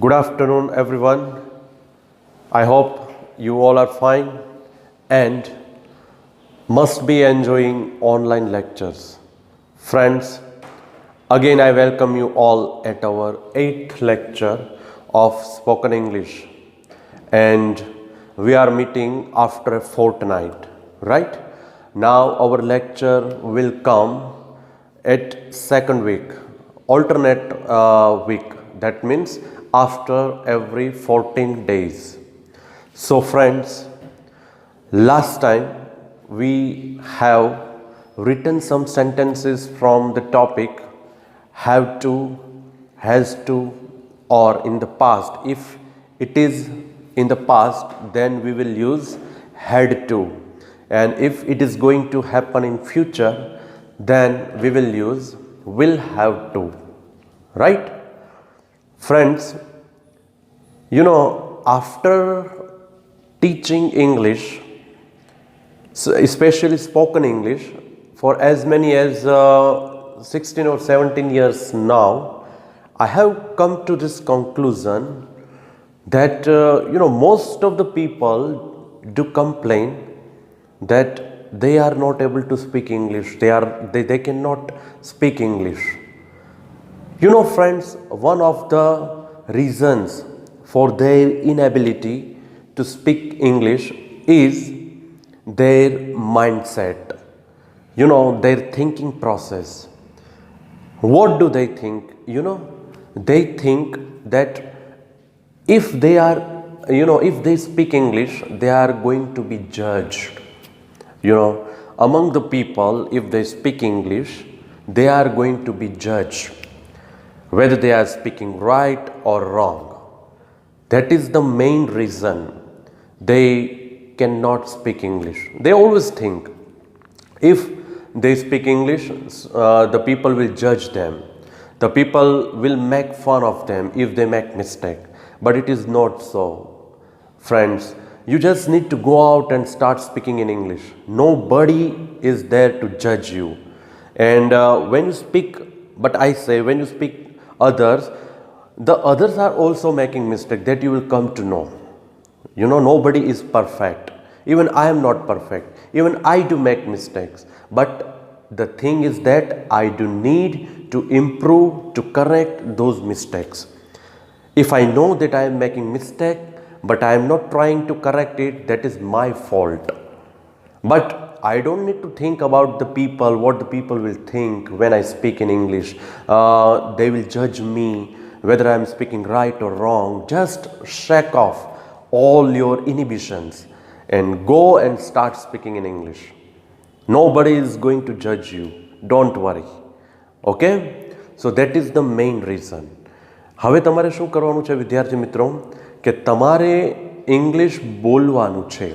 Good afternoon, everyone. I hope you all are fine and must be enjoying online lectures. Friends, again I welcome you all at our 8th lecture of Spoken English, and we are meeting after a fortnight, right? Now our lecture will come at second week, alternate week. That means after every 14 days. So friends, last time we have written some sentences from the topic have to, has to, or in the past. If it is in the past, then we will use had to, and if it is going to happen in future, then we will use will have to, right? Friends, after teaching English, so especially spoken English, for as many as 16 or 17 years now, I have come to this conclusion that most of the people do complain that they are not able to speak English. They cannot speak English. Friends, one of the reasons for their inability to speak English is their mindset, their thinking process. What do they think? They think that if they are, if they speak English, they are going to be judged. Among the people, if they speak English, they are going to be judged, whether they are speaking right or wrong. That is the main reason they cannot speak English. They always think if they speak English, the people will judge them. The people will make fun of them if they make mistake. But it is not so. Friends, you just need to go out and start speaking in English. Nobody is there to judge you. And when you speak, but I say when you speak others, the others are also making mistake, that you will come to know. Nobody is perfect. Even I am not perfect. Even I do make mistakes. But the thing is that I do need to improve, to correct those mistakes. If I know that I am making mistake, but I am not trying to correct it, that is my fault. But I don't need to think about the people, what the people will think when I speak in English. They will judge me whether I am speaking right or wrong. Just shake off all your inhibitions and go and start speaking in English. Nobody is going to judge you. Don't worry. Okay? So that is the main reason. હવે તમારે શું કરવાનું છે વિદ્યાર્થી મિત્રો કે તમારે English બોલવાનું છે.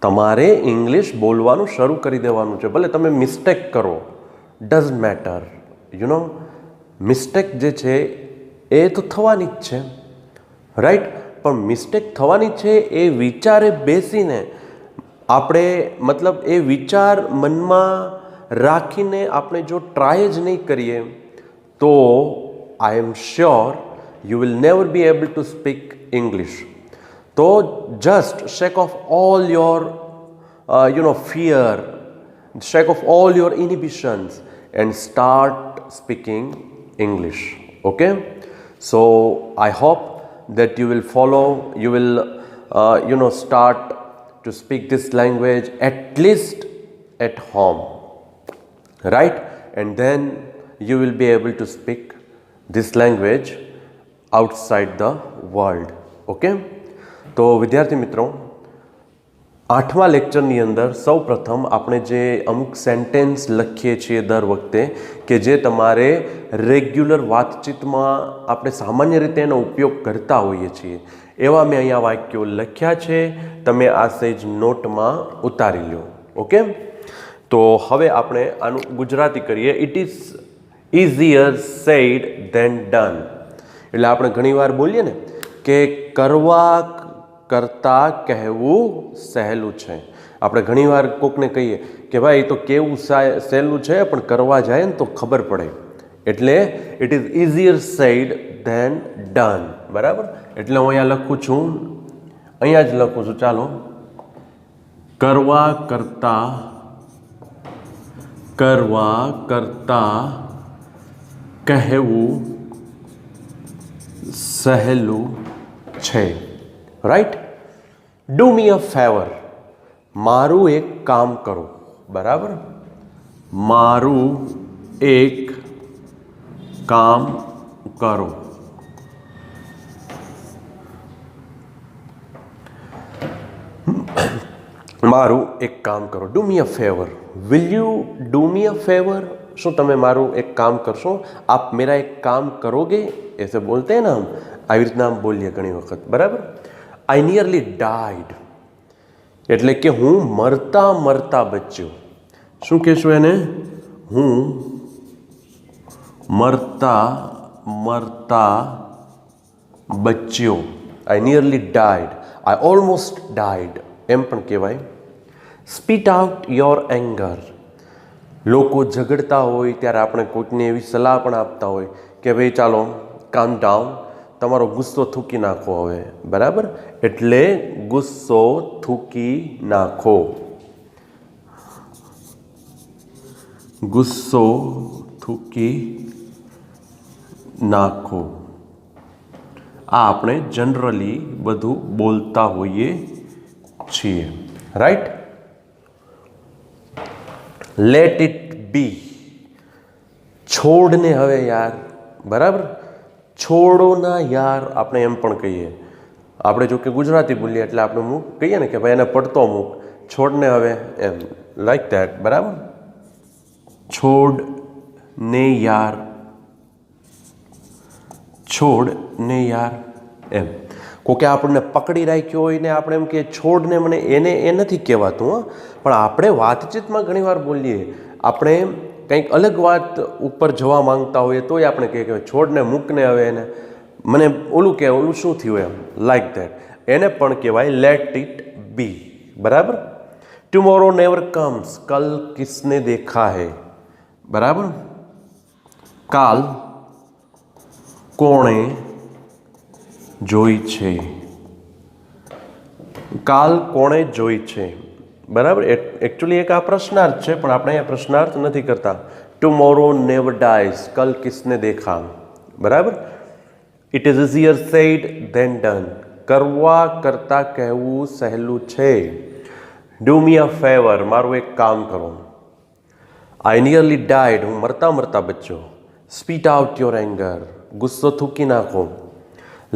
તમારે ઇંગ્લિશ બોલવાનું શરૂ કરી દેવાનું છે. ભલે તમે મિસ્ટેક કરો, ડઝન્ટ મેટર. મિસ્ટેક જે છે એ તો થવાની જ છે, રાઈટ? પણ મિસ્ટેક થવાની છે એ વિચારે બેસીને આપણે, મતલબ એ વિચાર મનમાં રાખીને આપણે જો ટ્રાય જ નહીં કરીએ તો I am sure you will never be able to speak English. So just shake off all your fear, shake off all your inhibitions and start speaking English. Okay? So I hope that you will follow, you will start to speak this language at least at home, right? And then you will be able to speak this language outside the world. Okay? તો વિદ્યાર્થી મિત્રો, 8મા લેક્ચરની અંદર સૌ પ્રથમ આપણે જે અમુક sentence લખીએ છીએ દર વખતે કે જે તમારે રેગ્યુલર વાતચીતમાં આપણે સામાન્ય રીતે એનો ઉપયોગ કરતા હોઈએ છીએ, એવા મેં અહીંયા વાક્યો લખ્યા છે. તમે આ સેજ નોટમાં ઉતારી લો. ઓકે? તો હવે આપણે આનું ગુજરાતી કરીએ. It is easier said than done. એટલે આપણે ઘણીવાર બોલીએ ને કે કરવા કરતાં કહેવું સહેલું છે. આપણે ઘણીવાર કોકને કહીએ કે ભાઈ તો કેવું સહેલું છે, પણ કરવા જાય ને તો ખબર પડે. એટલે it is easier said than done. બરાબર. એટલે હું અહીંયા લખું છું, અહીંયા જ લખું છું. ચાલો, કરવા કરતાં કહેવું સહેલું છે. Right. Do me a favour, મારું એક કામ કરો. બરાબર. મારું એક કામ કરો. મારું એક કામ કરો. Do me a favour. Will you do me a favour? શું તમે મારું એક કામ કરશો? આપ મેરા એક કામ કરોગે? ऐसे बोलते हैं ना हम. આવી રીતના આમ બોલીએ ઘણી વખત. બરાબર. આઈ નિયરલી ડાઈડ, એટલે કે હું મરતા મરતા બચ્યો. શું કહેશું એને? હું મરતા મરતા બચ્યો. આઈ નિયરલી ડાઈડ, આઈ ઓલમોસ્ટ ડાઈડ એમ પણ કહેવાય. સ્પીટ આઉટ યોર એંગર. લોકો ઝઘડતા હોય ત્યારે આપણે કોઈકને એવી સલાહ પણ આપતા હોય કે ભાઈ ચાલો કામ ડાઉન, તમારો ગુસ્સો થૂકી નાખો હવે. બરાબર. એટલે ગુસ્સો થૂકી નાખો. ગુસ્સો થૂકી નાખો. આ આપણે જનરલી બધું બોલતા હોઈએ છીએ. રાઈટ. Let it be. છોડને હવે યાર. બરાબર. છોડો ના યાર આપણે એમ પણ કહીએ. આપણે જો કે ગુજરાતી બોલીએ એટલે આપણે મૂક કહીએ ને કે ભાઈ એને પડતો મૂક. છોડને હવે એમ, લાઈક ધેટ. બરાબર. છોડને યાર, છોડને યાર એમ. કોકે આપણને પકડી રાખ્યો હોય ને આપણે એમ કે છોડને મને, એને એ નથી કહેવાતું. પણ આપણે વાતચીતમાં ઘણીવાર બોલીએ, આપણે કંઈક અલગ વાત ઉપર જવા માંગતા હોઈએ તોય આપણે કહીએ કે છોડને મૂકને હવે એને, મને ઓલું કે ઓલું શું થયું એમ, લાઈક ધેટ. એને પણ કહેવાય લેટ ઇટ બી. બરાબર. ટુમોરો નેવર કમ્સ, કલ કિસને દેખા હૈ. બરાબર. કાલ કોણે જોઈ છે? કાલ કોણે જોઈ છે? બરાબર. એકચ્યુઅલી એક આ પ્રશ્નાર્થ છે પણ આપણે અહીંયા પ્રશ્નાર્થ નથી કરતા. ટુમોરો નેવર ડાઈઝ, કલ કિસને દેખા. બરાબર. It is easier said than done. કરવા કરતાં કહેવું સહેલું છે. ડુ મી અ ફેવર, મારું એક કામ કરો. આઈ નિયરલી ડાઈડ, હું મરતા મરતા બચ્યો. સ્પીટ આઉટ યોર એંગર, ગુસ્સો થૂકી નાખો.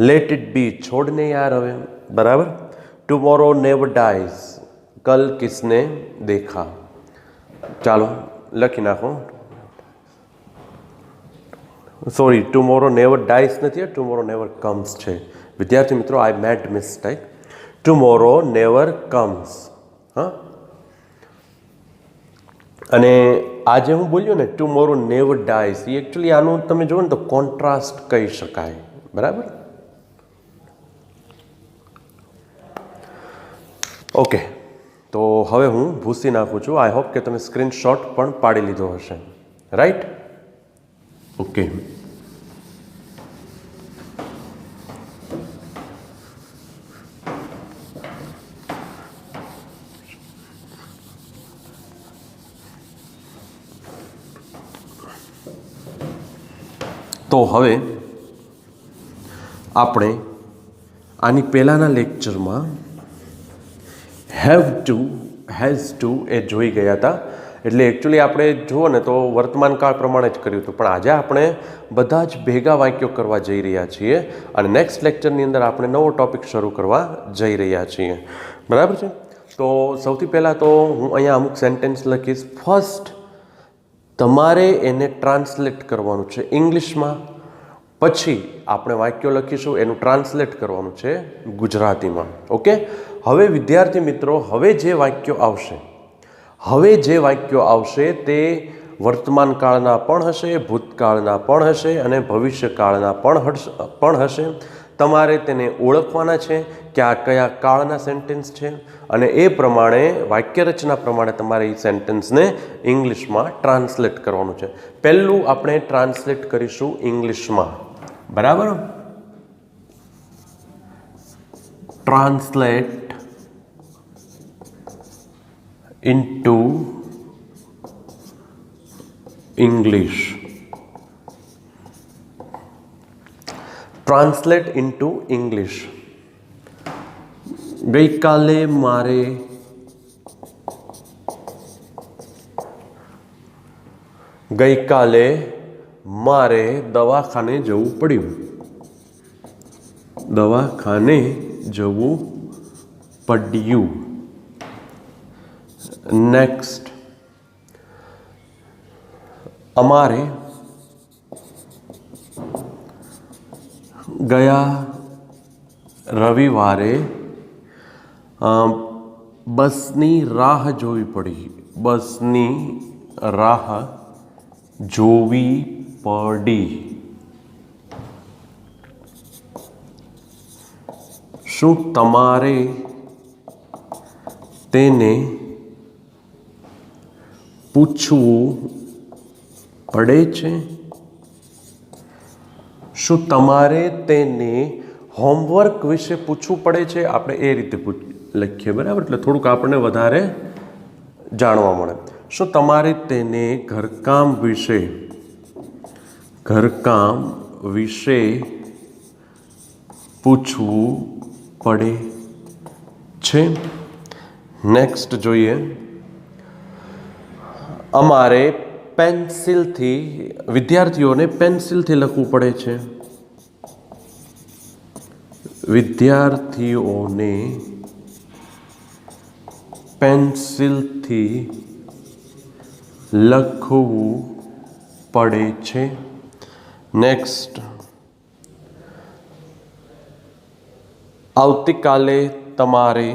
લેટ ઇટ બી, છોડને યાર હવે. બરાબર. ટુમોરો નેવર ડાઈઝ, કલ કિસને દેખા. ચાલો લખી નાખો. સોરી, ટુમોરો નેવર ડાઈઝ નથી, ટુમોરો નેવર કમ્સ છે. વિદ્યાર્થી મિત્રો, આઈ મેડ મિસ્ટેક. Tomorrow never comes. હા. અને આજે હું બોલ્યો ને ટુમોરો નેવર ડાઈઝ, એ એકચ્યુઅલી આનું તમે જુઓ ને તો કોન્ટ્રાસ્ટ કહી શકાય. બરાબર. ઓકે, તો હવે હું ભૂસી નાખું છું. આઈ હોપ કે તમે સ્ક્રીનશોટ પણ પાડી લીધો હશે. રાઈટ. ઓકે. તો હવે આપણે આની પહેલાંના લેક્ચરમાં હેવ ટુ, હેઝ ટુ એ જોઈ ગયા હતા. એટલે એકચ્યુઅલી આપણે જુઓ ને તો વર્તમાન કાળ પ્રમાણે જ કર્યું હતું. પણ આજે આપણે બધા જ ભેગા વાક્યો કરવા જઈ રહ્યા છીએ અને નેક્સ્ટ લેક્ચરની અંદર આપણે નવો ટોપિક શરૂ કરવા જઈ રહ્યા છીએ. બરાબર છે. તો સૌથી પહેલાં તો હું અહીંયા અમુક સેન્ટેન્સ લખીશ. ફર્સ્ટ તમારે એને ટ્રાન્સલેટ કરવાનું છે ઇંગ્લિશમાં. પછી આપણે વાક્યો લખીશું, એનું ટ્રાન્સલેટ કરવાનું છે ગુજરાતીમાં. ઓકે. હવે વિદ્યાર્થી મિત્રો, હવે જે વાક્યો આવશે તે વર્તમાન કાળના પણ હશે, ભૂતકાળના પણ હશે અને ભવિષ્યકાળના પણ હશે. તમારે તેને ઓળખવાના છે કે આ કયા કાળના સેન્ટેન્સ છે અને એ પ્રમાણે વાક્યરચના પ્રમાણે તમારે એ સેન્ટેન્સને ઇંગ્લિશમાં ટ્રાન્સલેટ કરવાનું છે. પહેલું આપણે ટ્રાન્સલેટ કરીશું ઇંગ્લિશમાં. બરાબર. translate into English. Translate into English. ગઈકાલે મારે દવાખાને જવું પડ્યું. દવાખાને જવું પડ્યું. નેક્સ્ટ, અમારે ગયા રવિવારે બસની રાહ જોવી પડી. બસની રાહ જોવી પડી. શું તમારે તેને પૂછવું પડે છે? શું તમારે તેને હોમવર્ક વિશે પૂછવું પડે છે? આપણે એ રીતે લખીએ, બરાબર? એટલે થોડુંક આપણને વધારે જાણવા મળે. શું તમારે તેને ઘરકામ વિશે પૂછવું પડે છે? નેક્સ્ટ જોઈએ, અમારે વિદ્યાર્થીઓને પેન્સિલથી લખવું પડે છે. વિદ્યાર્થીઓને પેન્સિલથી લખવું પડે છે. નેક્સ્ટ, આવતીકાલે તમારે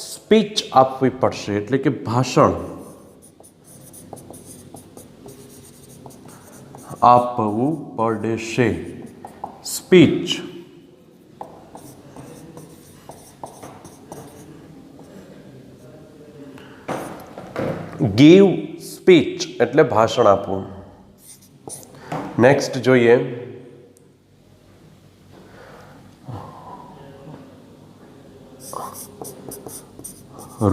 સ્પીચ આપવી પડશે, એટલે કે ભાષણ આપવું પડશે. સ્પીચ. ગીવ સ્પીચ એટલે ભાષણ આપવું. નેક્સ્ટ જોઈએ,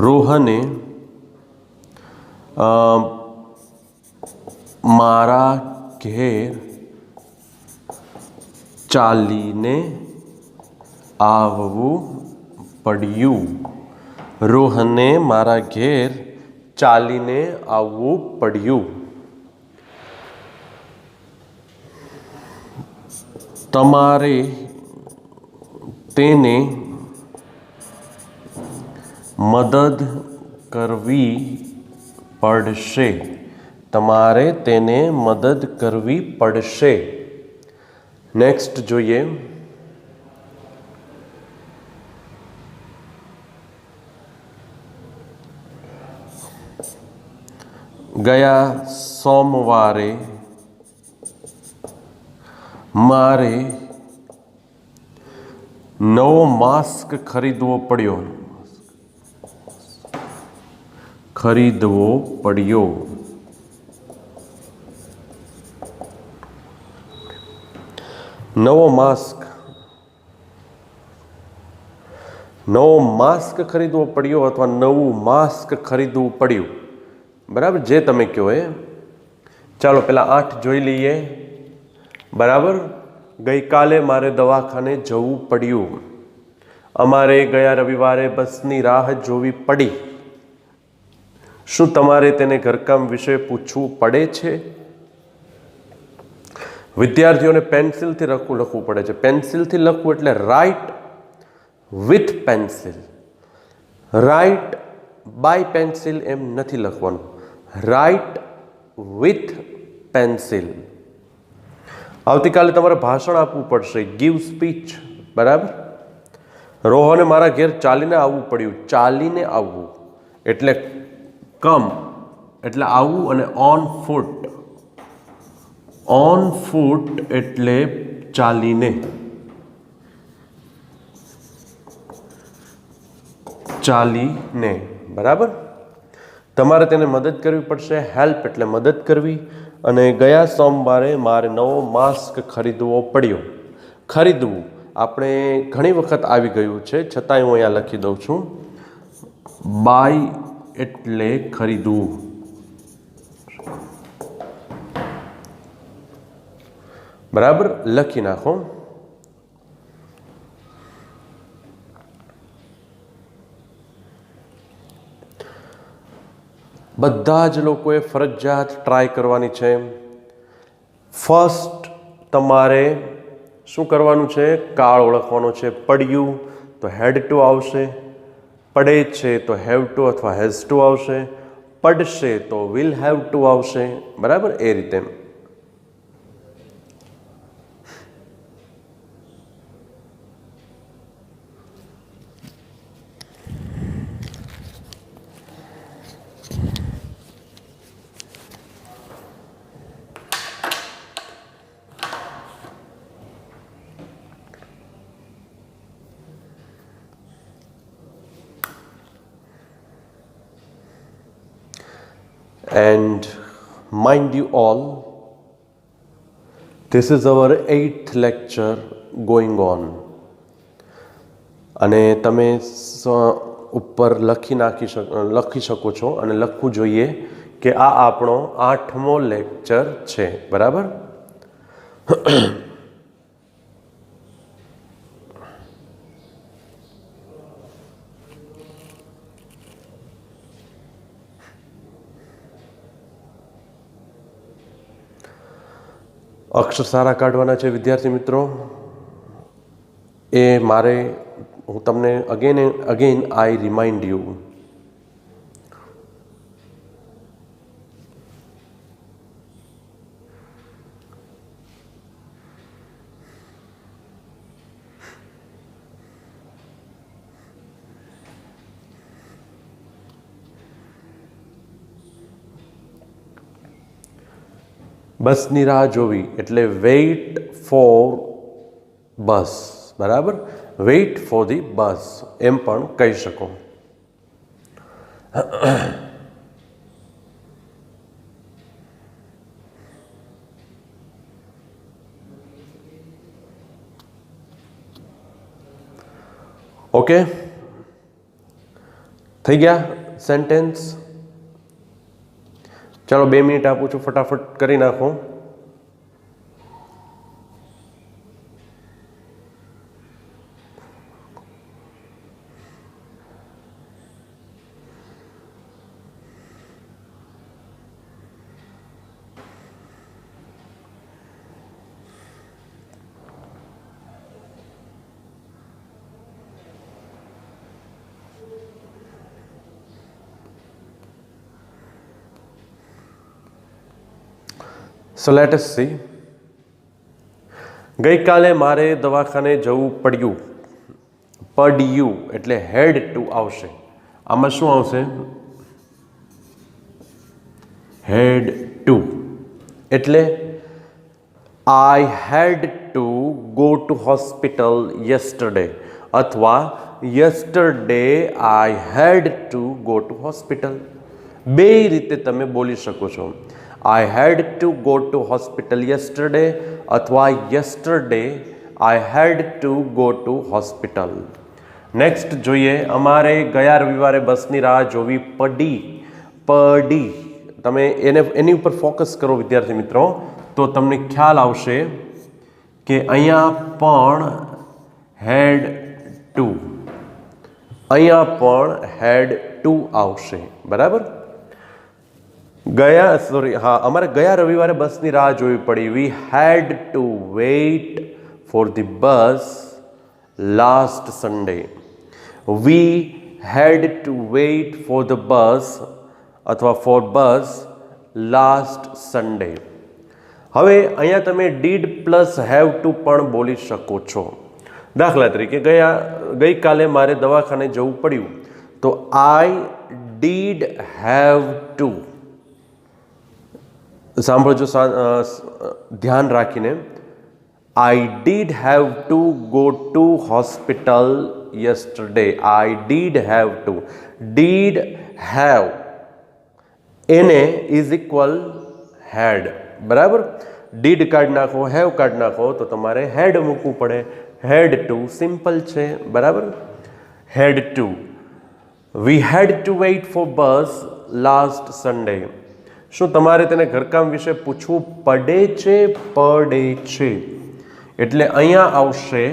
રોહને મારા ઘેર ચાલીને આવવું પડ્યું. રોહને મારા ઘેર ચાલીને આવવું પડ્યું. તમારે તેને મદદ કરવી પડશે. તમારે તેને મદદ કરવી પડશે. નેક્સ્ટ જોઈએ, ગયા સોમવારે મારે નવો માસ્ક ખરીદવો પડ્યો. નવો માસ્ક ખરીદવો પડ્યો અથવા નવું માસ્ક ખરીદવું પડ્યું, બરાબર? જે તમે કહો એ. ચાલો પેલા 8 જોઈ લઈએ. બરાબર. ગઈકાલે મારે દવાખાને જવું પડ્યું. અમારે ગયા રવિવારે બસની રાહ જોવી પડી. શું તમારે તેને ઘરકામ વિશે પૂછવું પડે છે? વિદ્યાર્થીઓને પેન્સિલથી લખવું પડે છે. પેન્સિલથી લખવું એટલે write with pencil. Write by pencil એમ નથી લખવાનું. Write with pencil. આવતીકાલે તમારે ભાષણ આપવું પડશે. Give speech. બરાબર. રોહને મારા ઘેર ચાલીને આવવું પડ્યું. ચાલીને આવવું એટલે કમ એટલે આવવું, અને ઓન ફૂટ એટલે ચાલીને. બરાબર. તમારે તેને મદદ કરવી પડશે. હેલ્પ એટલે મદદ કરવી. અને ગયા સોમવારે મારે નવો માસ્ક ખરીદવો પડ્યો. ખરીદવું આપણે ઘણી વખત આવી ગયું છે, છતાંય હું અહીંયા લખી દઉં છું. બાય એટલે ખરીદવું. બરાબર, લખી નાખો. બધા જ લોકોએ ફરજિયાત ટ્રાય કરવાની છે. ફર્સ્ટ તમારે શું કરવાનું છે? કાળ ઓળખવાનો છે. પડ્યું તો હેડ ટુ આવશે, પડે છે તો હેવ ટુ અથવા હેઝ ટુ આવશે, પડશે તો વિલ હેવ ટુ આવશે. બરાબર, એ રીતે. And mind you all, this is our 8th lecture going on. અને તમે ઉપર લખી શકો છો અને લખવું જોઈએ કે આ આપણો 8મો લેક્ચર છે. બરાબર. અક્ષર સારા કાઢવાના છે વિદ્યાર્થી મિત્રો. એ મારે હું તમને અગેન આઈ રિમાઇન્ડ યુ. બસની રાહ જોવી એટલે વેઇટ ફોર બસ. બરાબર, વેઇટ ફોર ધી બસ એમ પણ કહી શકો. ઓકે, થઈ ગયા સેન્ટેન્સ. ચાલો 2 મિનિટ આપું છું, ફટાફટ કરી નાખો. So let us see. ગઈકાલે મારે દવાખાને જવું પડ્યું. પડ્યું એટલે હેડ ટુ આવશે. આમાં શું આવશે? હેડ ટુ એટલે I had to go to hospital yesterday અથવા yesterday I had to go to hospital. બે રીતે તમે બોલી શકો છો. I had to go to hospital yesterday અથવા yesterday I had to go to hospital. Next જોઈએ. અમારે ગયા રવિવારે બસની રાહ જોવી પડી. પડી તમે એની ઉપર ફોકસ કરો વિદ્યાર્થી મિત્રો, તો તમને ખ્યાલ આવશે કે અહીંયા પણ હેડ ટુ, અહીંયા પણ હેડ ટુ આવશે. બરાબર. અમારે ગયા રવિવારે બસની રાહ જોવી પડી. We had to wait for the bus last Sunday. We had to wait for the bus અથવા ફોર બસ લાસ્ટ સન્ડે. હવે અહીંયા તમે ડીડ પ્લસ હેવ ટુ પણ બોલી શકો છો. દાખલા તરીકે ગઈકાલે મારે દવાખાને જવું પડ્યું, તો આઈ ડીડ હેવ ટુ. સાંભળજો ધ્યાન રાખીને. I did have to go two hospital yesterday. I did have to. Did have એને ઇઝ ઇક્વલ હેડ, બરાબર. ડીડ કાઢી નાખો, હેવ કાઢી નાખો તો તમારે હેડ મૂકવું પડે. હેડ ટુ સિમ્પલ છે, બરાબર. Had to. We had to wait for bus last Sunday. શું તમારે તેને ઘરકામ વિશે પૂછવું પડે છે? પડે છે. એટલે અહીંયા આવશે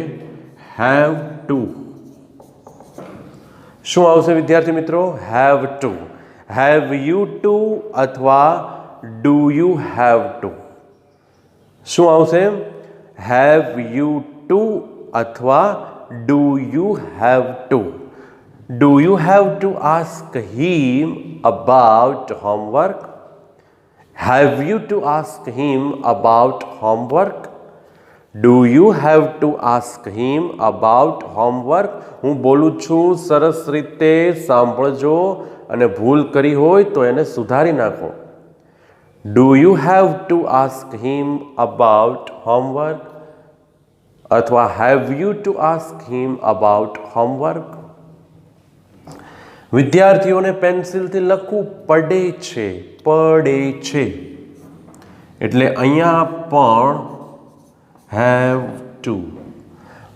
હેવ ટુ. શું આવશે વિદ્યાર્થી મિત્રો? Have to. Have you to અથવા ડુ યુ હેવ ટુ? શું આવશે? હેવ યુ ટુ અથવા do you have to? Do you have to ask him about homework? Have you to ask him about homework? Do you have to ask him about homework? હું બોલું છું, સરસ રીતે સાંભળજો અને ભૂલ કરી હોય તો એને સુધારી નાખો. Do you have to ask him about homework અથવા have you to ask him about homework? વિદ્યાર્થીઓને પેન્સિલથી લખવું પડે છે. પડે છે એટલે અહીંયા પણ હેવ ટુ.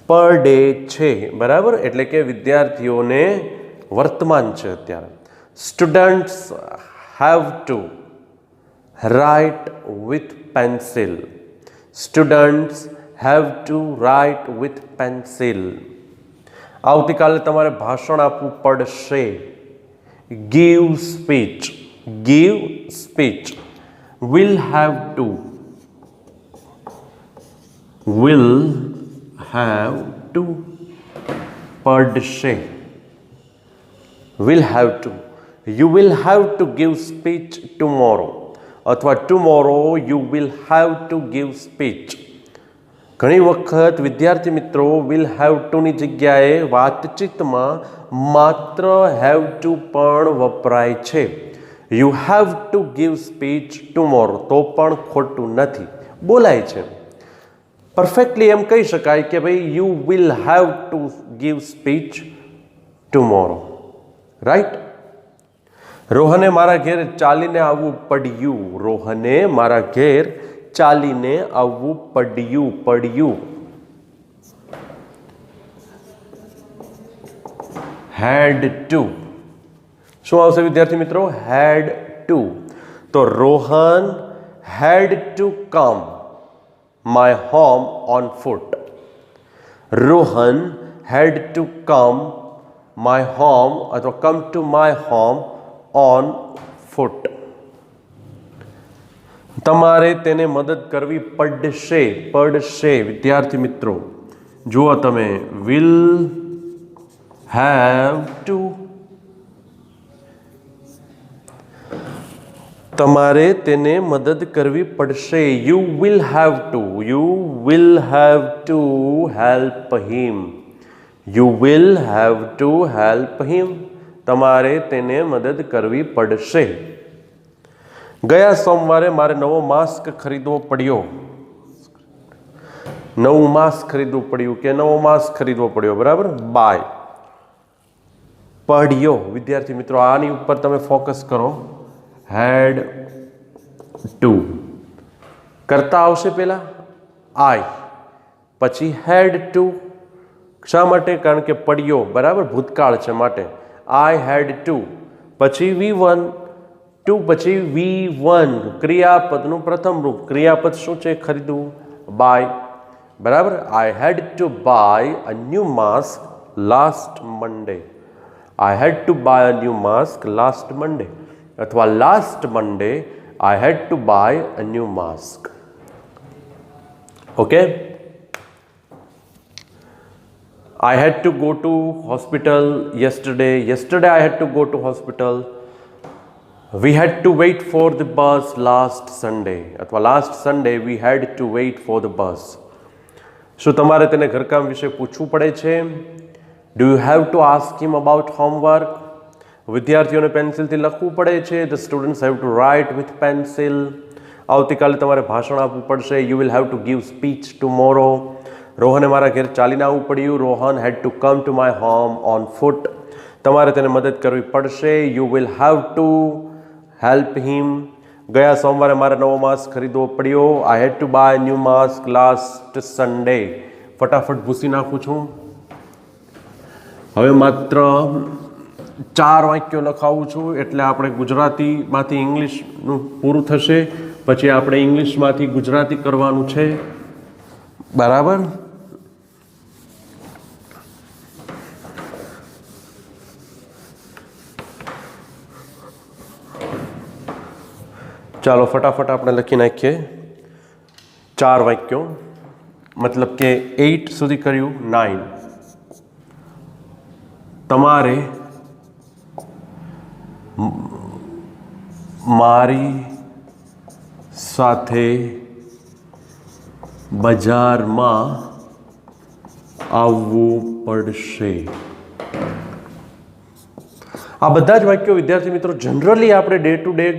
પર ડે છે, બરાબર. એટલે કે વિદ્યાર્થીઓને વર્તમાન છે અત્યારે. Students have to write with pencil. Students have to write with pencil. આવતીકાલે તમારે ભાષણ આપવું પડશે. Give speech. Give speech. Will have to. Will have to. પડશે. Will have to. You will have to give speech tomorrow અથવા tomorrow you will have to give speech. ઘણી વખત વિદ્યાર્થી મિત્રો વિલ હેવ ટુની જગ્યાએ વાતચીતમાં માત્ર હેવ ટુ પણ વપરાય છે. You have to give speech tomorrow તો પણ ખોટું નથી, બોલાય છે. પરફેક્ટલી એમ કહી શકાય કે ભાઈ you will have to give speech tomorrow, right. રોહને મારા ઘેર ચાલીને આવવું પડ્યું. રોહને મારા ઘેર ચાલીને આવવું પડ્યું. પડ્યું. Had to. શું આવશે વિદ્યાર્થી મિત્રો? Had to. તો Rohan had to come my home on foot. Rohan had to come my home અથવા come to my home on foot. તમારે તેને મદદ કરવી પડશે. પડશે વિદ્યાર્થી મિત્રો જુઓ તમે will have to. તમારે તેને મદદ કરવી પડશે. You will have to. You will have to help him. You will have to help હિમ. તમારે તેને મદદ કરવી પડશે. ગયા સોમવારે મારે નવો માસ્ક ખરીદવો પડ્યો. નવું માસ્ક ખરીદવું પડ્યું કે નવો માસ્ક ખરીદવો પડ્યો, બરાબર. બાય. પડ્યો. વિદ્યાર્થી મિત્રો આની ઉપર તમે ફોકસ કરો. હેડ ટુ કરતા આવશે પહેલા આઈ, પછી હેડ ટુ. શા માટે? કારણ કે પડ્યો, બરાબર, ભૂતકાળ છે માટે. આઈ હેડ ટુ પછી V1 ટુ પછી V1 ક્રિયાપદનું પ્રથમ રૂપ. ક્રિયાપદ શું છે? ખરીદવું. બાય, બરાબર. I had to buy a new mask last Monday. I had to buy a new mask last Monday અથવા last Monday I had to buy a new mask. Okay? I had to go to hospital yesterday. Yesterday I had to go to hospital. We had to wait for the bus last Sunday. અથવા last Sunday we had to wait for the bus. શું તમારે તેને ઘરકામ વિશે પૂછવું પડે છે? Do you have to ask him about homework? વિદ્યાર્થીઓને પેન્સિલથી લખવું પડે છે. The students have to write with pencil. આવતીકાલે તમારે ભાષણ આપવું પડશે. You will have to give speech tomorrow. રોહને મારા ઘેર ચાલીને આવવું પડ્યું. Rohan had to come to my home on foot. તમારે તેને મદદ કરવી પડશે. You will have to help him. ગયા સોમવારે મારે નવો માસ્ક ખરીદવો પડ્યો. I had to buy new mask last Sunday. ફટાફટ ભૂસી નાખું છું. હવે માત્ર 4 વાક્યો લખાવું છું એટલે આપણે ગુજરાતીમાંથી ઇંગ્લિશનું પૂરું થશે. પછી આપણે ઇંગ્લિશમાંથી ગુજરાતી કરવાનું છે. બરાબર. ચાલો ફટાફટ આપણે લખી નાખીએ 4 વાક્યો. મતલબ કે 8 સુધી કર્યું. 9. તમારે મારી સાથે બજારમાં આવવું પડશે. આ બધા જ વાક્યો વિદ્યાર્થી મિત્રો જનરલી આપણે ડે ટુ ડે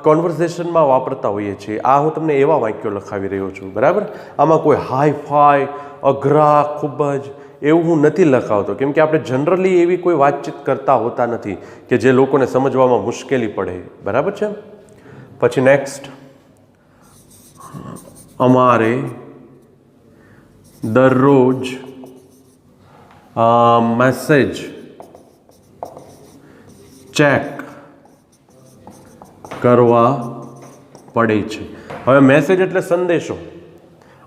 કોન્વર્સેશનમાં વાપરતા હોઈએ છીએ. આ હું તમને એવા વાક્યો લખાવી રહ્યો છું. બરાબર. આમાં કોઈ હાઈ ફાઈ અઘરા ખૂબ જ એવું હું નથી લખાવતો, કેમ કે આપણે જનરલી એવી કોઈ વાતચીત કરતા હોતા નથી કે જે લોકોને સમજવામાં મુશ્કેલી પડે. બરાબર છે. પછી નેક્સ્ટ, અમારે દરરોજ મેસેજ ચેક કરવા પડે છે. હવે મેસેજ એટલે સંદેશો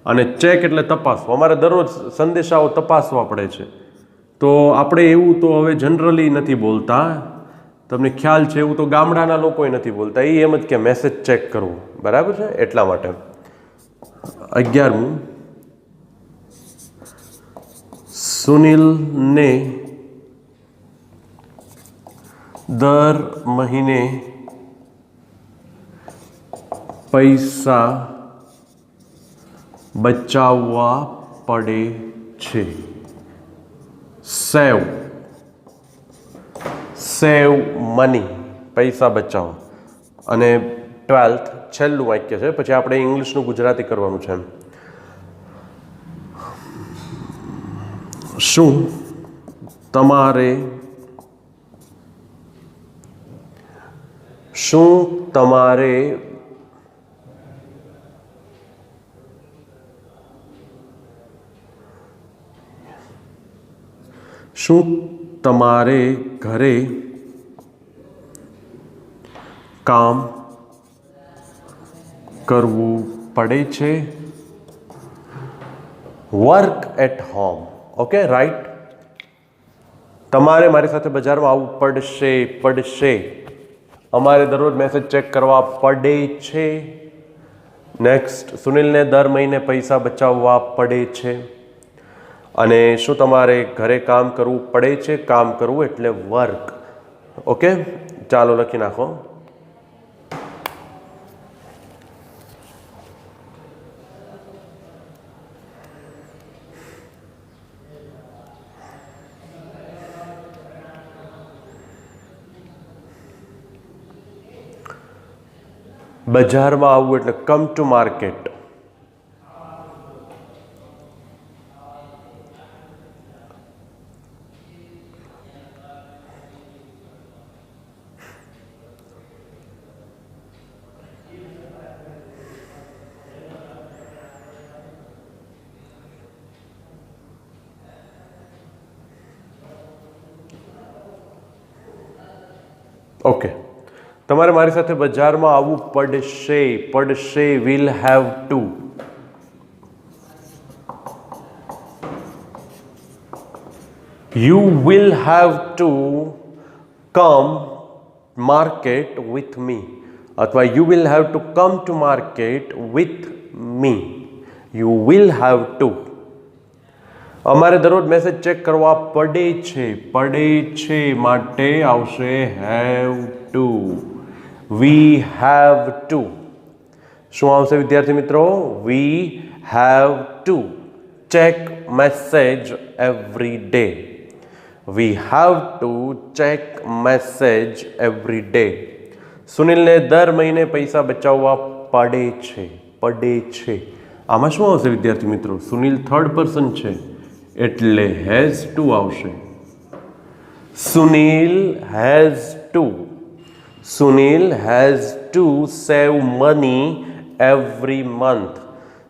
અને ચેક એટલે તપાસવો. અમારે દરરોજ સંદેશાઓ તપાસવા પડે છે. તો આપણે એવું તો હવે જનરલી નથી બોલતા. તમને ખ્યાલ છે એવું તો ગામડાના લોકોય નથી બોલતા. એ એમ જ કે મેસેજ ચેક કરવું. બરાબર છે. એટલા માટે 11મું, સુનિલને દર મહિને પૈસા બચાવવા પડે છે. સેવ મની, પૈસા બચાવો. અને 12th છેલ્લું વાક્ય છે. પછી આપણે ઇંગ્લિશનું ગુજરાતી કરવાનું છે. શું તમારે ઘરે કામ કરવું પડે છે? Work at home. Okay, right. તમારે મારી સાથે બજારમાં આવવું પડશે. અમારે દરરોજ મેસેજ ચેક કરવા પડે છે. નેક્સ્ટ, સુનિલને દર મહિને પૈસા બચાવવા પડે છે. અને શું તમારે ઘરે કામ કરવું પડે છે? કામ કરવું એટલે વર્ક. ઓકે, ચાલો લખી નાખો. બજારમાં આવવું એટલે કમ ટુ માર્કેટ. ઓકે, તમારે મારી સાથે બજારમાં આવવું પડશે. Will have to. You will have to come market with me, અથવા you will have to come to market with me. You will have to. અમારે દરરોજ મેસેજ ચેક કરવા પડે છે માટે આવશે have to. We have to. શું આવશે વિદ્યાર્થી મિત્રો? We have to check message every day. We have to check message every day. સુનિલને દર મહિને પૈસા બચાવવા પડે છે. આમાં શું આવશે વિદ્યાર્થી મિત્રો? સુનિલ થર્ડ પર્સન છે એટલે હેઝ ટુ આવશે. Sunil has to Sunil has to save money every month.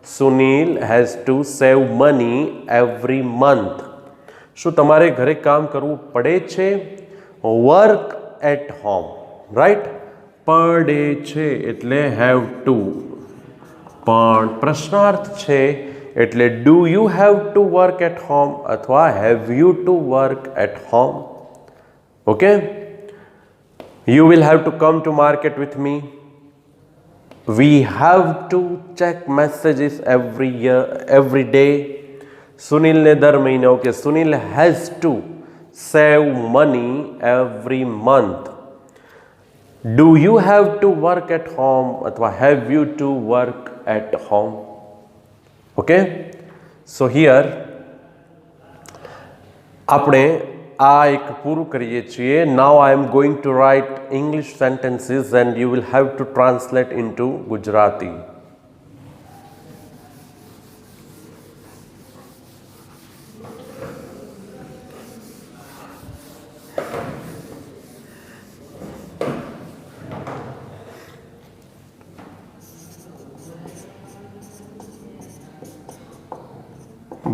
Sunil has to save money every month. શું તમારે ઘરે કામ કરવું પડે છે? Work at home, right? પડે છે એટલે હેવ ટુ, પણ પ્રશ્નાર્થ છે એટલે do you have to work at home અથવા have you to work at home. Okay, you will have to come to market with me. We have to check messages every day. Sunil ne dar mahine, okay, Sunil has to save money every month. Do you have to work at home athwa have you to work at home? Okay, so here આપણે આ એક પૂરું કરીએ છીએ. Now I am going to write English sentences and you will have to translate into Gujarati.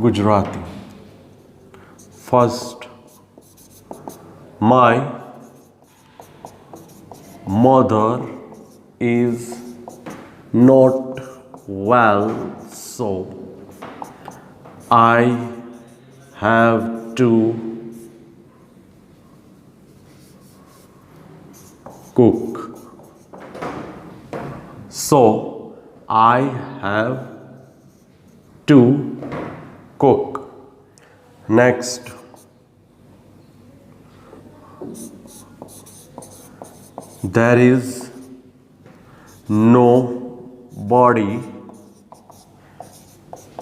Gujarati. First, my mother is not well, so I have to cook. So I have to cook. Next, there is nobody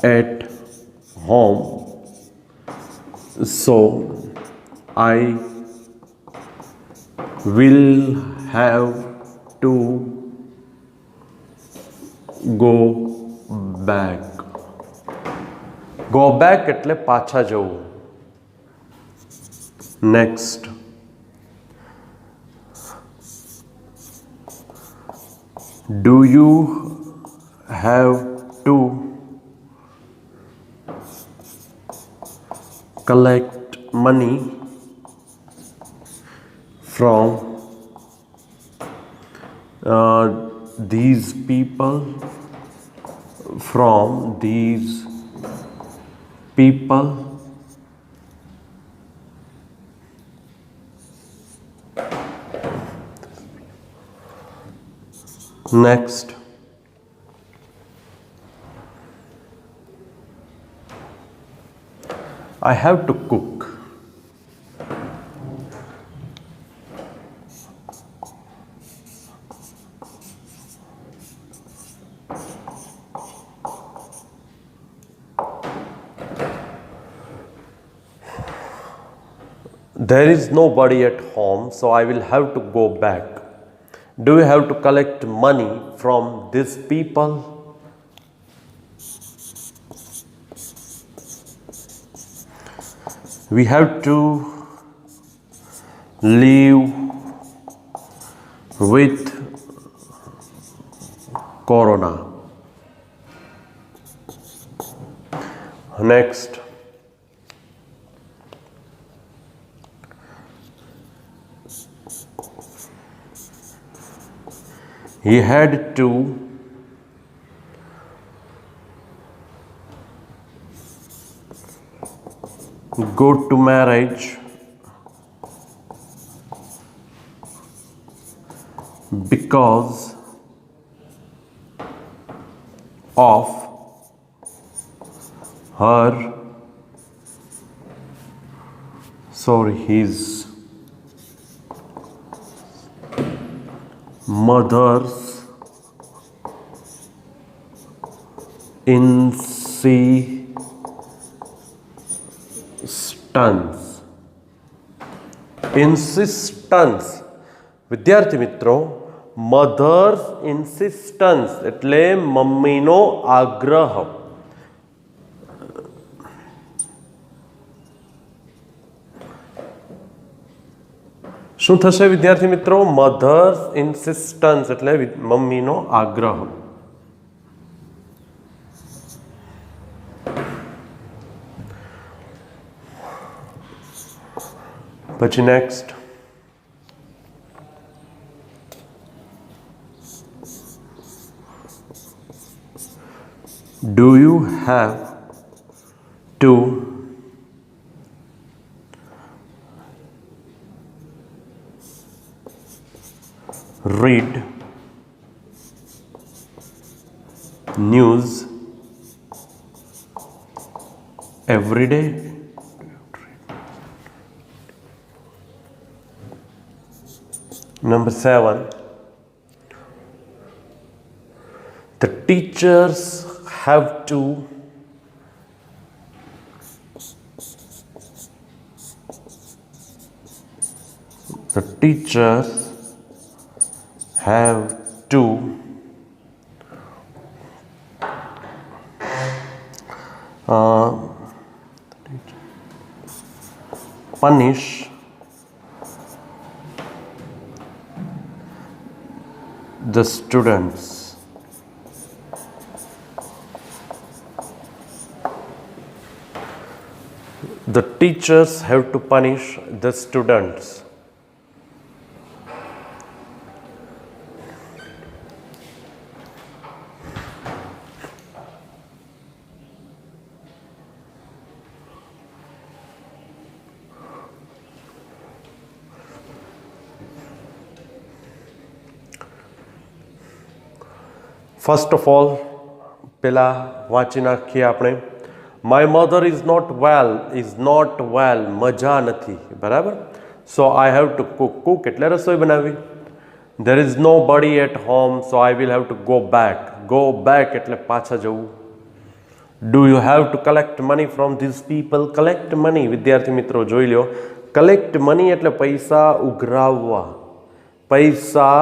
at home, so I will have to go back. Go back એટલે પાછા જવું. Next, do you have to collect money from these people? From these people? Next, I have to cook. There is nobody at home, so I will have to go back. Do you have to collect money from these people? We have to live with corona. Next, he had to go to marriage because of his mother's insistence. વિદ્યાર્થી મિત્રો, mothers insistence એટલે મમ્મીનો આગ્રહ. શું થશે વિદ્યાર્થી મિત્રો? Mothers insistence એટલે મમ્મીનો આગ્રહ. પછી next, do you have to read news every day? Number 7, the teachers have to have to punish the students. The teachers have to punish the students. First of all પેલા વાંચી નાખીએ આપણે. My mother is not well, મજા નથી, બરાબર. So I have to cook એટલે રસોઈ બનાવી. There is nobody at home, so I will have to go back એટલે પાછા જવું. Do you have to collect money from these people? Collect money, વિદ્યાર્થી મિત્રો જોઈ લો, કલેક્ટ મની એટલે પૈસા ઉઘરાવવા, પૈસા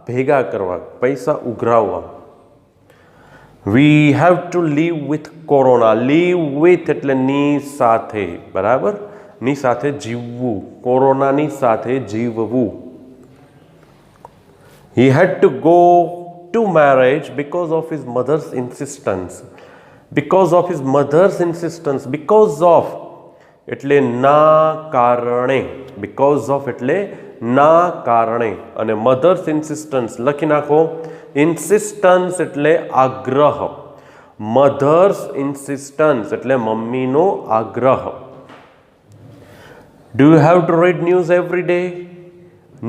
ભેગા કરવા, પૈસા ઉઘરાવવા. We have to live with corona. Live with એટલે ની સાથે, બરાબર, ની સાથે જીવવું, કોરોનાની સાથે જીવવું. He had to go to marriage because of his mother's insistence. Because of his mother's insistence, because of એટલે ના કારણે, બિકોઝ ઓફ એટલે ના કારણે, અને મધર્સ ઇન્સિસ્ટન્સ લખી નાખો. ઇન્સિસ્ટન્સ એટલે આગ્રહ, મધર્સ ઇન્સિસ્ટન્સ એટલે મમ્મીનો આગ્રહ. Do you have two read news every day?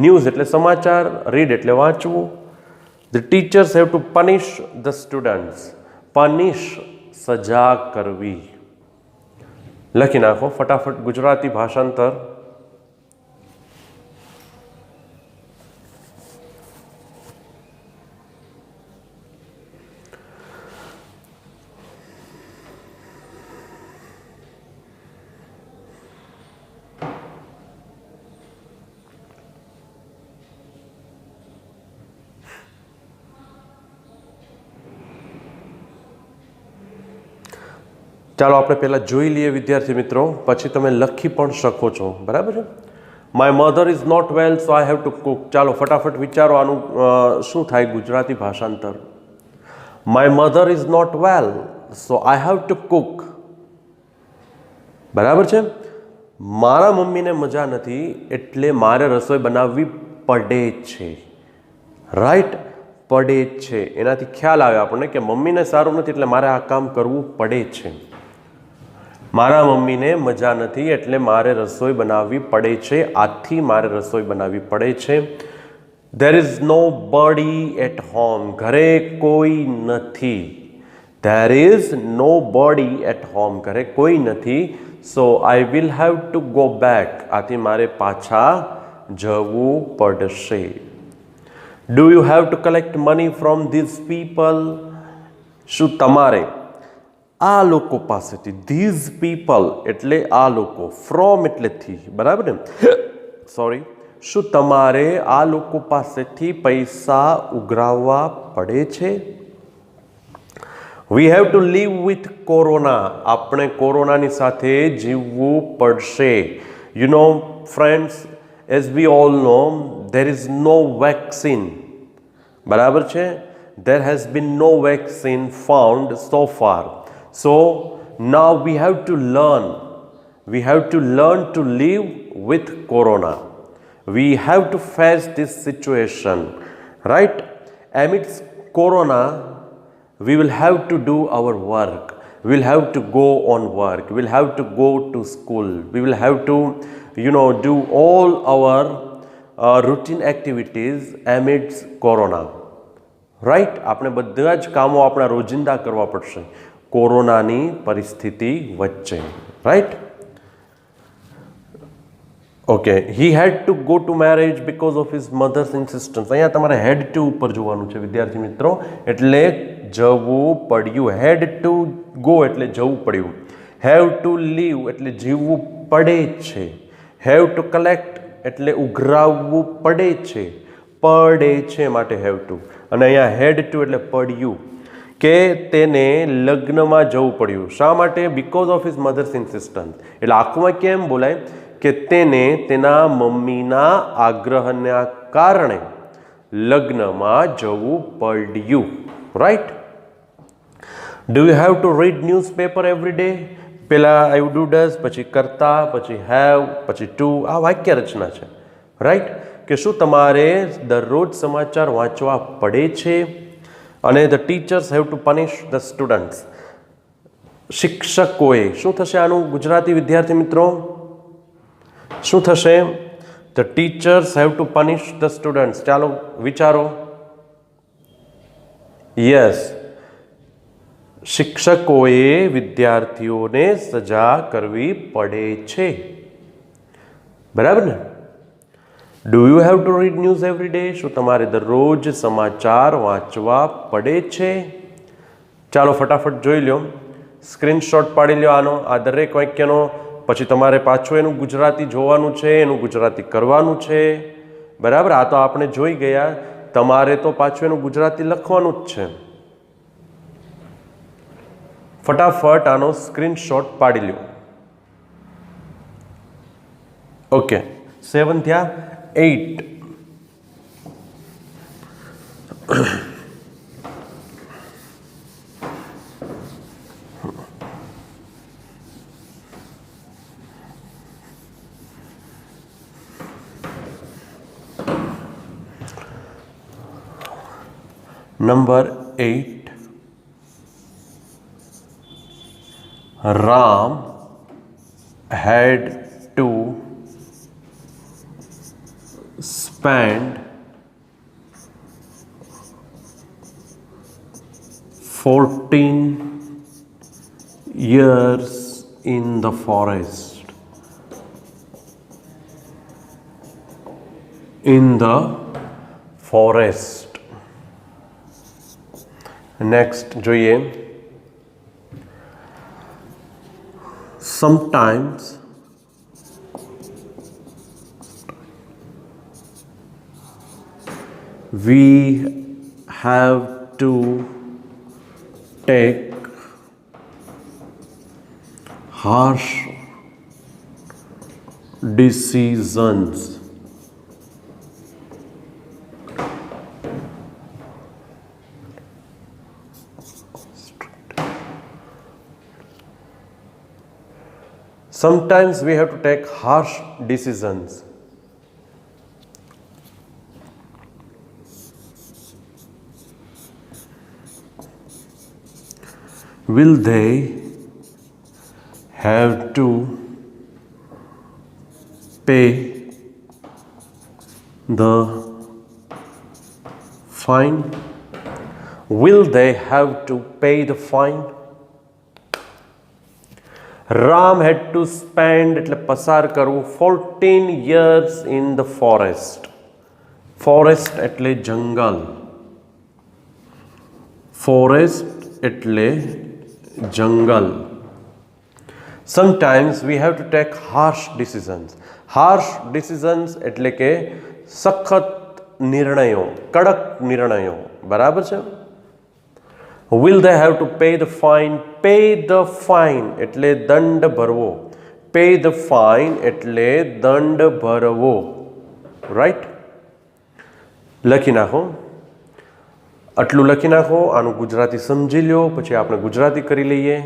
News એટલે સમાચાર, રીડ એટલે વાંચવું. The teachers have to પનિશ the students. પનિશ સજા કરવી. લખી નાખો ફટાફટ ગુજરાતી ભાષાંતર. ચાલો આપણે પહેલાં જોઈ લઈએ વિદ્યાર્થી મિત્રો, પછી તમે લખી પણ શકો છો, બરાબર છે. My mother is not well, so I have to cook. ચાલો ફટાફટ વિચારો આનું શું થાય ગુજરાતી ભાષાંતર. My mother is not well, so I have to cook. બરાબર છે. મારા મમ્મીને મજા નથી એટલે મારે રસોઈ બનાવવી પડે છે. રાઈટ, પડે છે. એનાથી ખ્યાલ આવે આપણને કે મમ્મીને સારું નથી એટલે મારે આ કામ કરવું પડે છે. મારા મમ્મીને મજા નથી એટલે મારે રસોઈ બનાવવી પડે છે. આથી મારે રસોઈ બનાવવી પડે છે. There is nobody at home, ઘરે કોઈ નથી. There is nobody at home, ઘરે કોઈ નથી. So I will have to go back, આથી મારે પાછા જવું પડશે. Do you have to collect money from these people? શું તમારે આ લોકો પાસેથી, ધીઝ પીપલ એટલે આ લોકો, ફ્રોમ એટલે થી, બરાબર ને, સોરી. શું તમારે આ લોકો પાસેથી પૈસા ઉઘરાવવા પડે છે? વી have to live with corona, આપણે કોરોનાની સાથે જીવવું પડશે. You know friends, as we all know, there is no vaccine. બરાબર છે? There has been no vaccine found so far. So now we have to learn. We have to learn to live with corona. We have to face this situation, right? Amidst corona, we will have to do our work. We will have to go on work. We will have to go to school. We will have to, do all our routine activities amidst corona. Right? આપણે બધા જ કામો આપણા રોજિંદા કરવા પડશે કોરોનાની પરિસ્થિતિ વચ્ચે. Right? Okay. He had to go to marriage because of his mother's insistence. અહીંયા તમારે હેડ ટુ ઉપર જોવાનું છે વિદ્યાર્થી મિત્રો, એટલે જવું પડ્યું. હેડ ટુ ગો એટલે જવું પડ્યું. હેવ ટુ લીવ એટલે જીવવું પડે છે. હેવ ટુ કલેક્ટ એટલે ઉઘરાવવું પડે છે. પડે છે માટે હેવ ટુ. અને અહીંયા હેડ ટુ એટલે પડ્યું, કે તેને લગ્નમાં જવું પડ્યું. શા માટે? Because of his mother's insistence. એટલે આખુંમાં કેમ બોલાય કે તેને તેના મમ્મીના આગ્રહના કારણે લગ્નમાં જવું પડ્યું. Right? Do you have two read newspaper every day? પહેલાં આઈ ડુ ડઝ, પછી કરતા, પછી હેવ, પછી ટુ. આ વાક્ય રચના છે. રાઈટ? કે શું તમારે દરરોજ સમાચાર વાંચવા પડે છે? અને the teachers have to પનિશ the students. શિક્ષકોએ, શું થશે આનું ગુજરાતી વિદ્યાર્થી મિત્રો? શું થશે? The teachers have to પનિશ the students. ચાલો વિચારો. યસ, શિક્ષકોએ વિદ્યાર્થીઓને સજા કરવી પડે છે. બરાબર ને? Do you have two read news every day? શું તમારે દરરોજ સમાચાર વાંચવા પડે છે? ચાલો ફટાફટ જોઈ લો, સ્ક્રીનશોટ પાડી લો આનો, આ દરેક વાક્યનો. પછી તમારે પાછું એનું ગુજરાતી જોવાનું છે, એનું ગુજરાતી કરવાનું છે. બરાબર? આ તો આપણે જોઈ ગયા. તમારે તો પાછું એનું ગુજરાતી લખવાનું જ છે. ફટાફટ આનો સ્ક્રીનશોટ પાડી લો. ઓકે, 7 થયા. 8. Number 8. Ram had to spend 14 years in the forest. In the forest. Next જોઈએ. Sometimes we have to take harsh decisions. Sometimes we have to take harsh decisions. Will they have to pay the fine? Will they have to pay the fine? Ram had to spend એટલે પસાર કરવું 14 years in the forest. Forest એટલે જંગલ. Forest એટલે જંગલ. Sometimes we have to take harsh decisions. Harsh decisions એટલે કે સખત નિર્ણયો, કડક નિર્ણયો. બરાબર છે? Will they have to pay the fine? Pay the fine એટલે દંડ ભરવો. Pay the fine એટલે દંડ ભરવો. રાઈટ? લખી નાખો, આટલું લખી નાખો. આનું ગુજરાતી સમજી લો, પછી આપણે ગુજરાતી કરી લઈએ.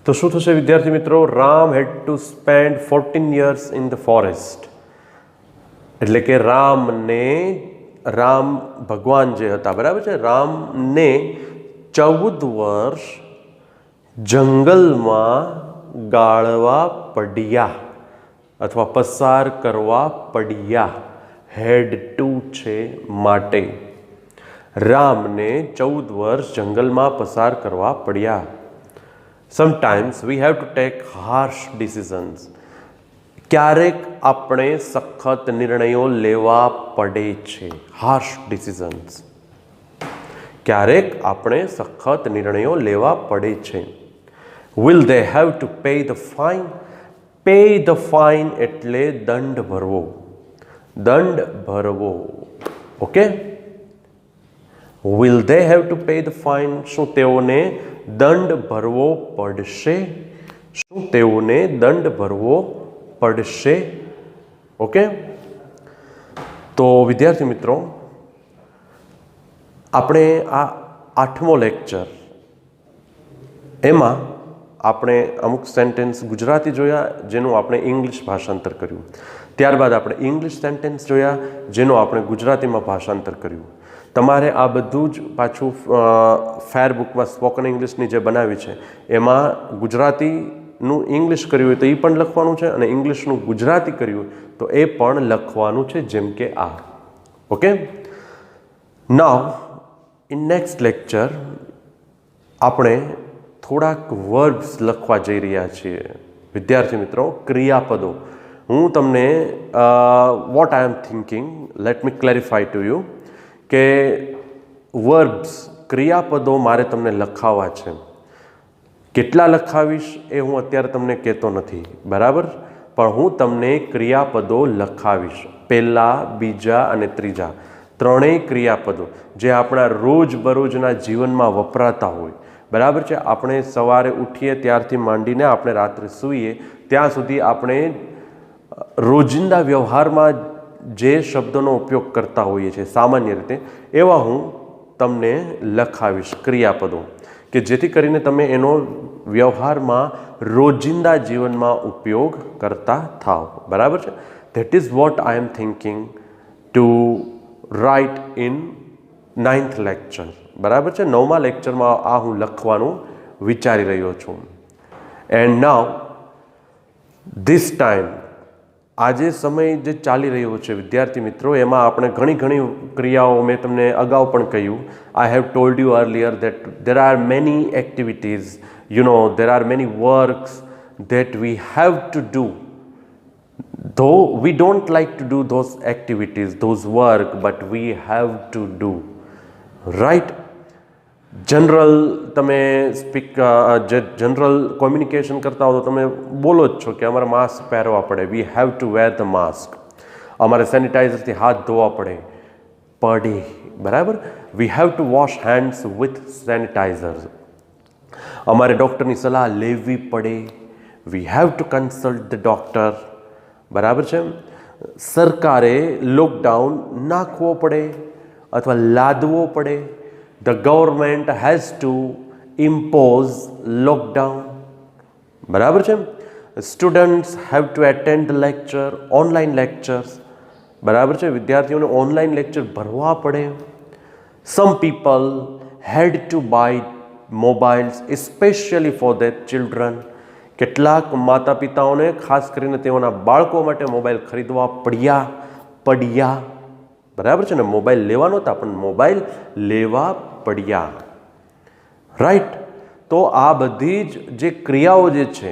તો શું થશે વિદ્યાર્થી મિત્રો? Ram had to spend 14 years in the forest. એટલે કે રામ ભગવાન જે હતા, બરાબર છે, રામને 14 વર્ષ જંગલમાં ગાળવા પડ્યા અથવા પસાર કરવા પડ્યા. હેડ ટુ છે માટે. રામને 14 વર્ષ જંગલમાં પસાર કરવા પડ્યા. Sometimes we have to take harsh decisions. ક્યારેક આપણે સખત નિર્ણયો લેવા પડે છે. Harsh decisions. ક્યારેક આપણે સખત નિર્ણયો લેવા પડે છે. Will they have to pay the fine? Pay the fine એટલે દંડ ભરવો. દંડ ભરવો. Okay? Will they have to pay the fine? શું તેઓને દંડ ભરવો પડશે? શું તેઓને દંડ ભરવો પડશે? ઓકે? તો વિદ્યાર્થી મિત્રો, આપણે આ 8મો લેક્ચર, એમાં આપણે અમુક સેન્ટેન્સ ગુજરાતી જોયા જેનું આપણે ઇંગ્લિશ ભાષાંતર કર્યું. ત્યારબાદ આપણે ઇંગ્લિશ સેન્ટેન્સ જોયા જેનું આપણે ગુજરાતીમાં ભાષાંતર કર્યું. તમારે આ બધું જ પાછું ફેરબુકમાં સ્પોકન ઇંગ્લિશની જે બનાવી છે એમાં ગુજરાતીનું ઇંગ્લિશ કર્યું હોય તો એ પણ લખવાનું છે અને ઇંગ્લિશનું ગુજરાતી કર્યું હોય તો એ પણ લખવાનું છે, જેમ કે આ. Okay? Now in next lecture આપણે થોડાક વર્બ્સ લખવા જઈ રહ્યા છીએ વિદ્યાર્થી મિત્રો, ક્રિયાપદો. હું તમને what I am thinking, let me clarify to you, કે વર્બ્સ, ક્રિયાપદો મારે તમને લખાવવા છે. કેટલા લખાવીશ એ હું અત્યારે તમને કહેતો નથી, બરાબર? પણ હું તમને ક્રિયાપદો લખાવીશ. પહેલા, બીજા અને ત્રીજા, ત્રણેય ક્રિયાપદો જે આપણા રોજબરોજના જીવનમાં વપરાતા હોય, બરાબર છે. આપણે સવારે ઉઠીએ ત્યારથી માંડીને આપણે રાત્રે સૂઈએ ત્યાં સુધી આપણે રોજિંદા વ્યવહારમાં જે શબ્દોનો ઉપયોગ કરતા હોઈએ છીએ સામાન્ય રીતે, એવા હું તમને લખાવીશ ક્રિયાપદો, કે જેથી કરીને તમે એનો વ્યવહારમાં રોજિંદા જીવનમાં ઉપયોગ કરતા થાવ, બરાબર છે. That is what I am thinking to write in 9th lecture, બરાબર છે. 9મા લેક્ચરમાં આ હું લખવાનું વિચારી રહ્યો છું. એન્ડ નાઉ ધીસ ટાઈમ, આજે સમય જે ચાલી રહ્યો છે વિદ્યાર્થી મિત્રો, એમાં આપણે ઘણી ક્રિયાઓ, મેં તમને અગાઉ પણ કહ્યું, I have told you earlier that there are many activities, you know, there are many works that we have to do. Though we don't like to do those activities, those work, but we have to do. Right? General તમે general communication કરતા હો તો તમે બોલો જ છો કે અમારે માસ્ક પહેરવા પડે, we have to wear the mask. અમારે સેનિટાઈઝરથી હાથ ધોવા પડે, બરાબર? We have to wash hands with sanitiser. અમારે ડૉક્ટરની સલાહ લેવી પડે, we have to consult the doctor, બરાબર છે. સરકારે લોકડાઉન નાખવો પડે અથવા લાદવો પડે. The government has to impose lockdown, બરાબર છે. Students have to attend lecture, online lectures, બરાબર છે. વિદ્યાર્થીઓને ઓનલાઈન લેક્ચર ભરવા પડે. Some people had to buy mobiles specially for their children. કેટલાક માતા પિતાઓને ખાસ કરીને તેઓના બાળકો માટે મોબાઈલ ખરીદવા પડ્યા, બરાબર છે ને. મોબાઈલ લેવા નહોતા પણ મોબાઈલ લેવા પડ્યા, રાઈટ? તો આ બધી જ જે ક્રિયાઓ જે છે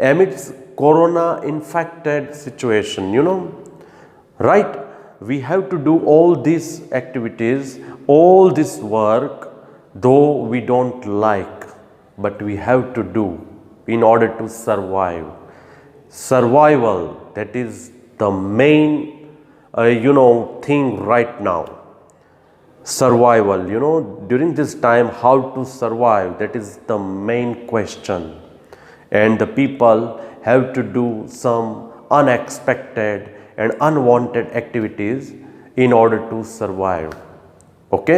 amidst corona infected situation, you know, right? we have to do all these activities, all this work, though we don't like, but we have to do in order to survive. Survival, that is the main thing right now. Survival, during this time, how to survive, that is the main question. And the people have to do some unexpected and unwanted activities in order to survive. Okay,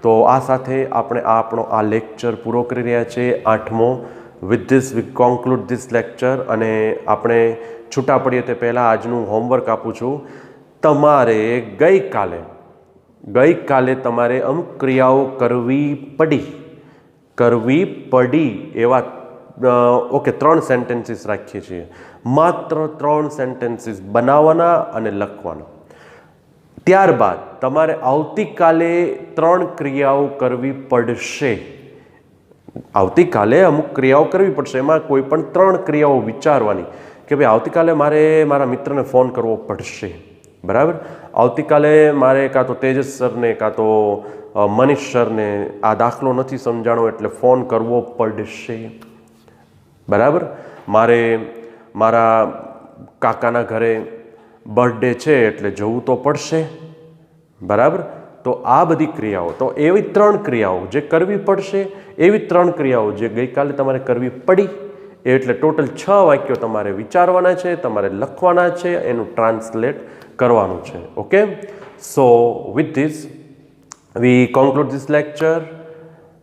તો આ સાથે આપણે આપણો આ lecture પૂરો કરી રહ્યા છીએ 8મો. With this we conclude this lecture. અને આપણે છૂટા પડીએ તે પહેલાં આજનું હોમવર્ક આપું છું. તમારે ગઈકાલે તમારે અમુક ક્રિયાઓ કરવી પડી એવા ઓકે 3 સેન્ટેન્સીસ રાખીએ છીએ. માત્ર 3 સેન્ટેન્સીસ બનાવવાના અને લખવાના. ત્યારબાદ તમારે આવતીકાલે 3 ક્રિયાઓ કરવી પડશે. આવતીકાલે અમુક ક્રિયાઓ કરવી પડશે, એમાં કોઈ પણ 3 ક્રિયાઓ વિચારવાની કે ભાઈ આવતીકાલે મારે મારા મિત્રને ફોન કરવો પડશે. બરાબર? આવતીકાલે મારે કાં તો તેજસ સરને કાં તો મનીષ સરને આ દાખલો નથી સમજાણો એટલે ફોન કરવો પડશે. બરાબર? મારે મારા કાકાના ઘરે બર્થડે છે એટલે જવું તો પડશે. બરાબર? તો આ બધી ક્રિયાઓ, તો એવી 3 ક્રિયાઓ જે કરવી પડશે, એવી 3 ક્રિયાઓ જે ગઈકાલે તમારે કરવી પડી, એટલે ટોટલ 6 વાક્યો તમારે વિચારવાના છે, તમારે લખવાના છે, એનું ટ્રાન્સલેટ કરવાનું છે. Okay, so with this we conclude this lecture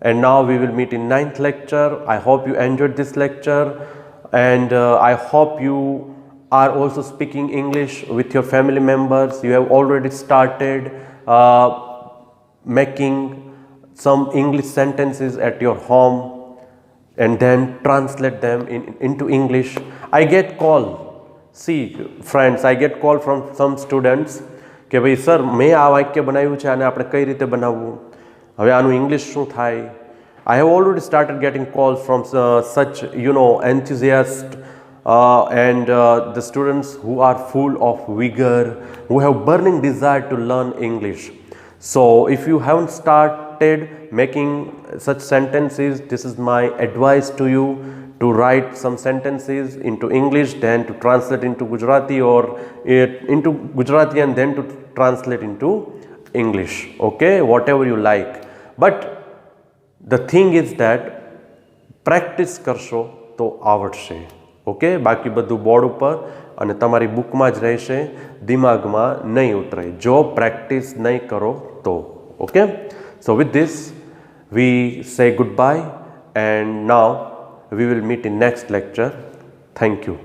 and now we will meet in 9th lecture. I hope you enjoyed this lecture, and I hope you are also speaking English with your family members. You have already started making some English sentences at your home and then translate them into English. I get call, see friends, I get call from some students કે ભાઈ sir મેં આ વાક્ય બનાવ્યું છે, આને આપણે કઈ રીતે બનાવવું, હવે આનું ઇંગ્લિશ શું થાય. I have already started getting calls from such enthusiasts and the students who are full of vigor, who have burning desire to learn English. So if you haven't started making such sentences, this is my advice to you, to write some sentences into English, then to translate into Gujarati, or into Gujarati and then to translate into English. Okay, whatever you like. But the thing is that practice કરશો તો આવડશે. Okay, બાકી બધું board ઉપર અને તમારી બુકમાં જ રહેશે, દિમાગમાં નહીં ઉતરે જો પ્રેક્ટિસ નહીં કરો તો. ઓકે, સો વિથ ધીસ વી સે good bye, and now we will meet in next lecture. Thank you.